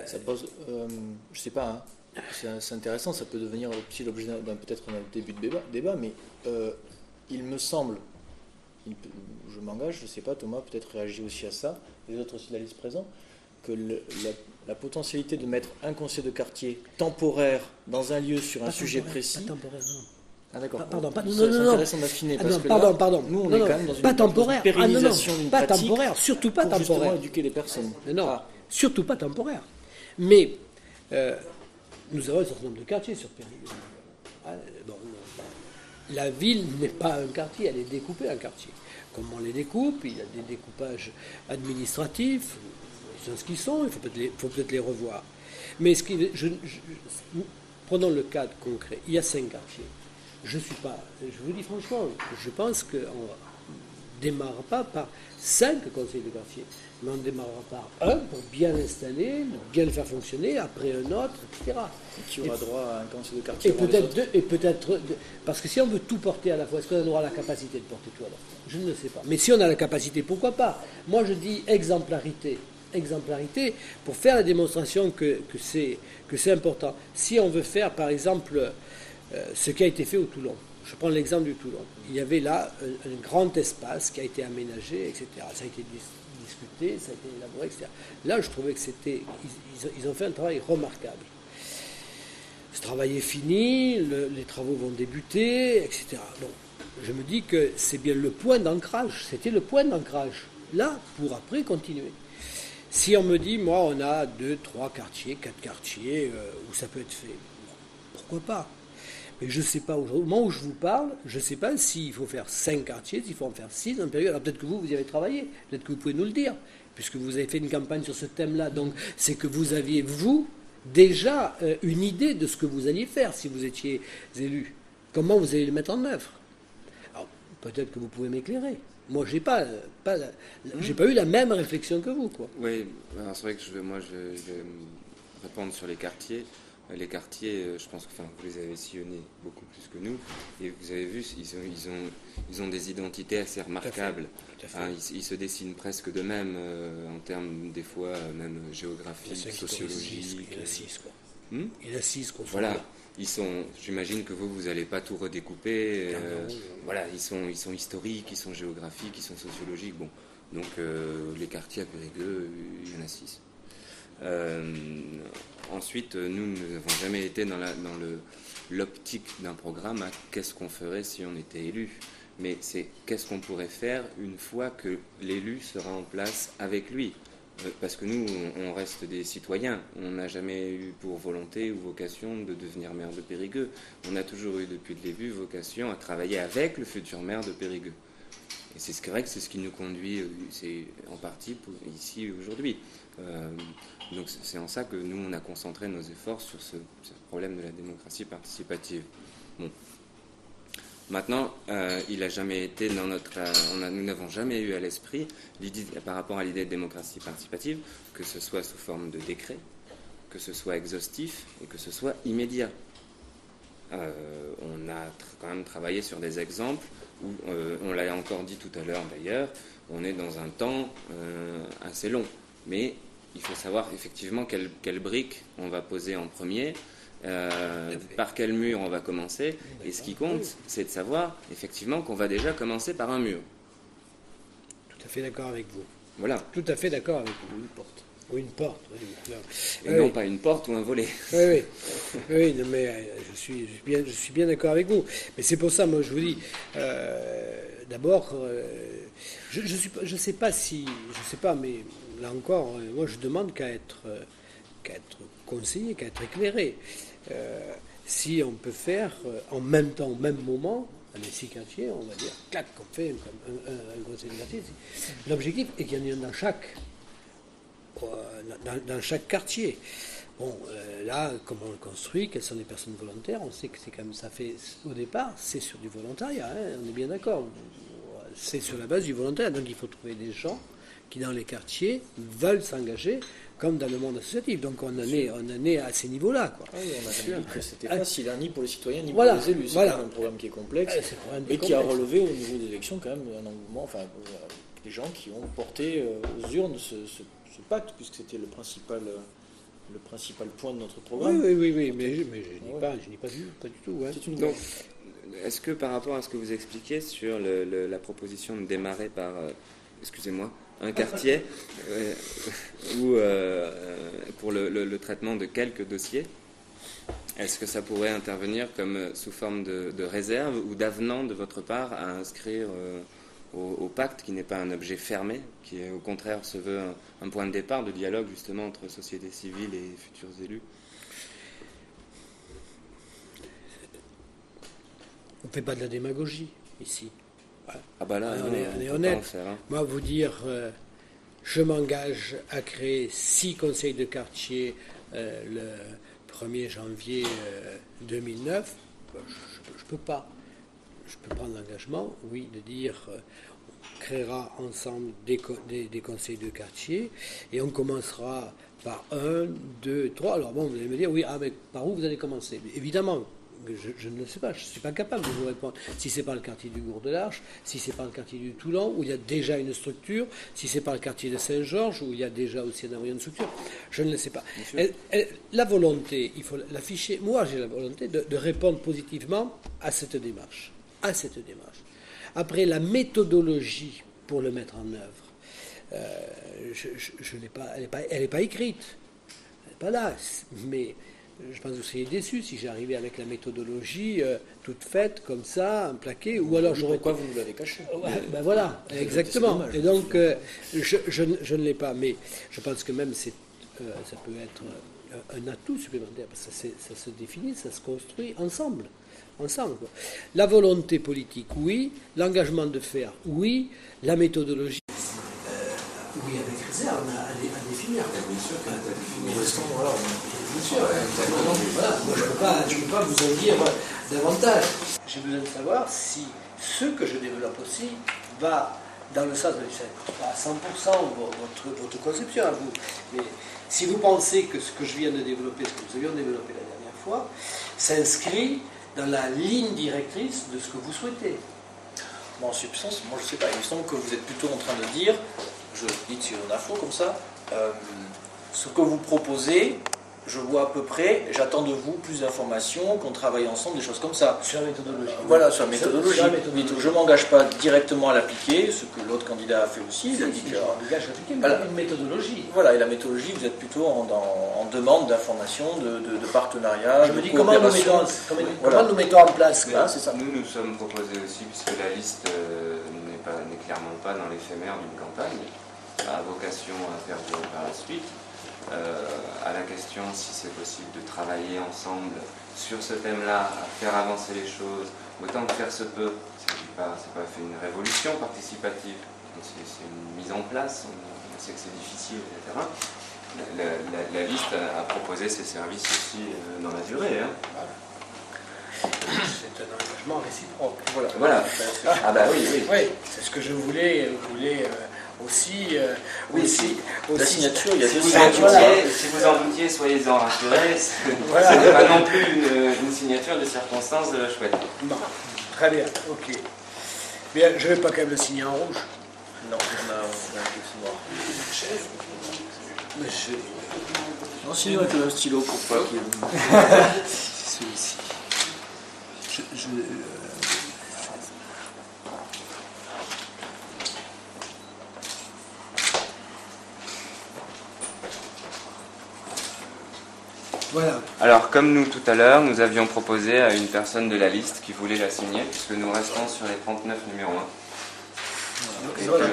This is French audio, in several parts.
Ça pose, je sais pas, hein, c'est intéressant, ça peut devenir aussi l'objet peut-être d'un début de débat, mais il me semble, je m'engage, je sais pas, Thomas peut-être réagit aussi à ça, les autres aussi de la liste présente, que la potentialité de mettre un conseiller de quartier temporaire dans un lieu sur un sujet précis. Pas temporaire, non. Ah d'accord. Pardon, C'est intéressant d'affiner parce que pardon. Nous on est quand même dans pas temporaire. une pérennisation d'une Pas pratique temporaire, surtout pas pour temporaire. justement éduquer les personnes. Non, surtout pas temporaire. Mais nous avons un certain nombre de quartiers sur Périgueux. La ville n'est pas un quartier, elle est découpée en quartiers. Comment on les découpe? Il y a des découpages administratifs, ils sont ce qu'ils sont, il faut peut-être les revoir. Mais prenons le cadre concret. Il y a 5 quartiers. Je vous dis franchement, je pense qu'on ne démarre pas par 5 conseils de quartier, mais on démarrera par un pour bien l'installer, bien le faire fonctionner, après un autre, etc. Qui aura droit à un conseil de quartier et peut-être deux, parce que si on veut tout porter à la fois, est-ce qu'on aura la capacité de porter tout à la fois? Je ne le sais pas. Mais si on a la capacité, pourquoi pas? Moi, je dis exemplarité pour faire la démonstration que c'est important. Si on veut faire, par exemple, ce qui a été fait au Toulon. Je prends l'exemple du Toulon. Il y avait là un grand espace qui a été aménagé, etc. Ça a été discuté, ça a été élaboré, etc. Là, je trouvais que ils ont fait un travail remarquable. Ce travail est fini, les travaux vont débuter, etc. Bon, je me dis que c'est bien le point d'ancrage. C'était le point d'ancrage. Là, pour après continuer. Si on me dit, moi, on a 2, 3 quartiers, 4 quartiers où ça peut être fait, pourquoi pas? Mais je ne sais pas, au moment où je vous parle, je ne sais pas s'il faut faire 5 quartiers, s'il faut en faire 6 en période. Alors peut-être que vous y avez travaillé, peut-être que vous pouvez nous le dire, puisque vous avez fait une campagne sur ce thème-là. Donc c'est que vous aviez, vous, déjà une idée de ce que vous alliez faire si vous étiez élu. Comment vous allez le mettre en œuvre? Alors peut-être que vous pouvez m'éclairer. Moi, j'ai pas eu la même réflexion que vous, quoi. Oui, c'est vrai que je vais répondre sur les quartiers. Les quartiers, je pense que vous les avez sillonnés beaucoup plus que nous, et vous avez vu, ils ont des identités assez remarquables. Tout à fait. Hein, ils se dessinent presque d'eux-mêmes en termes des fois même géographiques, sociologiques. Il assise, quoi. Il assise, quoi. Voilà. J'imagine que vous n'allez pas tout redécouper. Voilà, ils sont historiques, ils sont géographiques, ils sont sociologiques. Bon, donc les quartiers à Périgueux, il y en a 6. Ensuite, nous n'avons jamais été dans l'optique d'un programme à qu'est-ce qu'on ferait si on était élu. Mais c'est qu'est-ce qu'on pourrait faire une fois que l'élu sera en place avec lui. Parce que nous, on reste des citoyens. On n'a jamais eu pour volonté ou vocation de devenir maire de Périgueux. On a toujours eu depuis le début vocation à travailler avec le futur maire de Périgueux. Et c'est vrai que c'est ce qui nous conduit, c'est en partie ici aujourd'hui. Donc c'est en ça que nous, on a concentré nos efforts sur ce problème de la démocratie participative. Bon. Maintenant, il n'a jamais été dans nous n'avons jamais eu à l'esprit l'idée, par rapport à l'idée de démocratie participative, que ce soit sous forme de décret, que ce soit exhaustif et que ce soit immédiat. On a quand même travaillé sur des exemples où, on l'a encore dit tout à l'heure d'ailleurs, on est dans un temps assez long. Mais il faut savoir effectivement quelle brique on va poser en premier, par quel mur on va commencer. Et ce qui compte, c'est de savoir effectivement qu'on va déjà commencer par un mur. Tout à fait d'accord avec vous. Voilà. Tout à fait d'accord avec vous. Une porte. Ou une porte. Et non pas une porte ou un volet. Oui, non, mais je suis bien d'accord avec vous. Mais c'est pour ça, moi, je vous dis, d'abord, je sais pas, mais là encore, moi, je demande qu'à être conseillé, qu'à être éclairé. Si on peut faire en même temps, au même moment, les 6 quartiers, on va dire, clac, qu'on fait un conseil de quartier. L'objectif est qu'il y en ait dans chaque quartier. Bon, là, comment on le construit, quelles sont les personnes volontaires, on sait que c'est comme ça fait au départ, c'est sur du volontariat, hein, on est bien d'accord. C'est sur la base du volontariat, donc il faut trouver des gens qui, dans les quartiers, veulent s'engager, comme dans le monde associatif. Donc on en est à ces niveaux-là, quoi. Oui, on a dit que c'était facile, hein, ni pour les citoyens, ni pour les élus. C'est quand même un programme qui est complexe, et qui a relevé au niveau des élections quand même un engouement, des gens qui ont porté aux urnes ce pacte, puisque c'était le principal le principal point de notre programme. Oui, mais je n'ai pas vu, pas du tout. Ouais. C'est une Donc, est-ce que par rapport à ce que vous expliquez sur la proposition de démarrer par, excusez-moi, un quartier ou pour le traitement de quelques dossiers, est-ce que ça pourrait intervenir comme sous forme de réserve ou d'avenant de votre part à inscrire au pacte, qui n'est pas un objet fermé, qui au contraire se veut un point de départ de dialogue justement entre société civile et futurs élus? On ne fait pas de la démagogie ici. Ah bah là, on est honnête. Moi, vous dire, je m'engage à créer 6 conseils de quartier le 1er janvier 2009, je ne peux pas. Je peux prendre l'engagement, oui, de dire on créera ensemble des conseils de quartier et on commencera par 1, 2, 3. Alors bon, vous allez me dire, oui, mais par où vous allez commencer? Évidemment, je ne le sais pas, je ne suis pas capable de vous répondre. Si c'est pas le quartier du Gour de l'Arche, si c'est pas le quartier du Toulon, où il y a déjà une structure, si c'est pas le quartier de Saint-Georges, où il y a déjà aussi un embryon de structure, je ne le sais pas. La volonté, il faut l'afficher. Moi, j'ai la volonté de répondre positivement à cette démarche. Après, la méthodologie pour le mettre en œuvre, je n'ai pas, elle n'est pas écrite, elle n'est pas là, mais je pense que vous seriez déçus si j'arrivais avec la méthodologie toute faite, comme ça, plaquée, ou alors j'aurais... Pourquoi vous nous l'avez caché? Ben voilà, exactement. Et donc, je ne l'ai pas, mais je pense que même ça peut être un atout supplémentaire, parce que ça se définit, ça se construit ensemble. Quoi. La volonté politique, oui. L'engagement de faire, oui. La méthodologie, oui, avec réserve, à définir. Bien sûr qu'elle est définie. Bien sûr. Voilà, moi, je ne peux pas vous en dire davantage. J'ai besoin de savoir si ce que je développe aussi va dans le sens de pas à 100% votre conception à vous. Mais si vous pensez que ce que je viens de développer, ce que nous avions développé la dernière fois, s'inscrit dans la ligne directrice de ce que vous souhaitez. En substance, moi je ne sais pas, il me semble que vous êtes plutôt en train de dire, je dis sur une info comme ça, ce que vous proposez, je vois à peu près, j'attends de vous plus d'informations, qu'on travaille ensemble, des choses comme ça. Sur la méthodologie. Voilà, sur la méthodologie. Je ne m'engage pas directement à l'appliquer, ce que l'autre candidat a fait aussi. Il a dit que... Je m'engage à appliquer une méthodologie. Voilà, et la méthodologie, vous êtes plutôt en demande d'informations, de partenariat. Je me dis comment nous mettons en place. Voilà, c'est ça. Nous sommes proposés aussi, puisque la liste n'est clairement pas dans l'éphémère d'une campagne, a vocation à perdurer par la suite. À la question si c'est possible de travailler ensemble sur ce thème-là, à faire avancer les choses, autant que faire se peut. C'est pas fait une révolution participative, c'est une mise en place, on sait que c'est difficile, etc. La liste a proposé ses services aussi dans la durée. Hein. C'est un engagement réciproque. Voilà. Ah bah oui. Oui, c'est ce que je voulais aussi. La signature, il y a si deux vous signatures. Si vous en doutiez, soyez-en rassurés. Ce n'est pas non plus une signature de circonstance chouette. Bon, très bien, ok. Bien, je ne vais pas quand même le signer en rouge. Non, on a un texte noir. Non, sinon avec un stylo pour pas qu'il... C'est celui-ci. Voilà. Alors, comme nous tout à l'heure, nous avions proposé à une personne de la liste qui voulait la signer, puisque nous restons sur les 39 numéro 1. Voilà.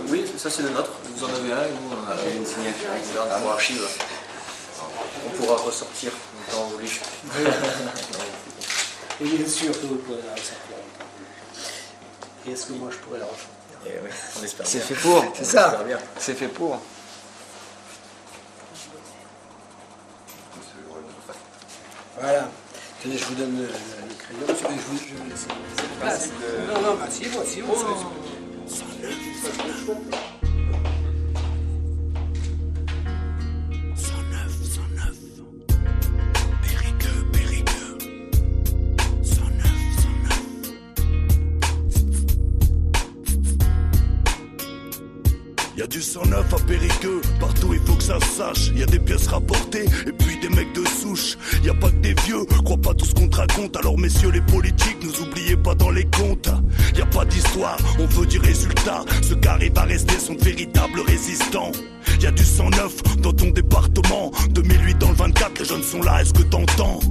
Oui, ça c'est le nôtre. Vous en avez un et nous on en a une signature. Pour archive. On pourra ressortir quand vous voulez. Et bien sûr que vous pourrez la ressortir. Et est-ce que moi je pourrais la ressortir? Oui, on espère C'est bien. fait pour. C'est ça. C'est fait pour. Voilà. Tenez, je vous donne le crayon. Je vais laisser cette place. Non, asseyez-vous. Y a du 109 à Périgueux, partout il faut que ça se sache. Y a des pièces rapportées et puis des mecs de souche. Y a pas que des vieux, crois pas tout ce qu'on te raconte. Alors messieurs les politiques, nous oubliez pas dans les comptes. Y a pas d'histoire, on veut du résultat. Ceux qui arrivent à rester sont de véritables résistants. Y a du 109 dans ton département. 2008 dans le 24, les jeunes sont là, est-ce que t'entends?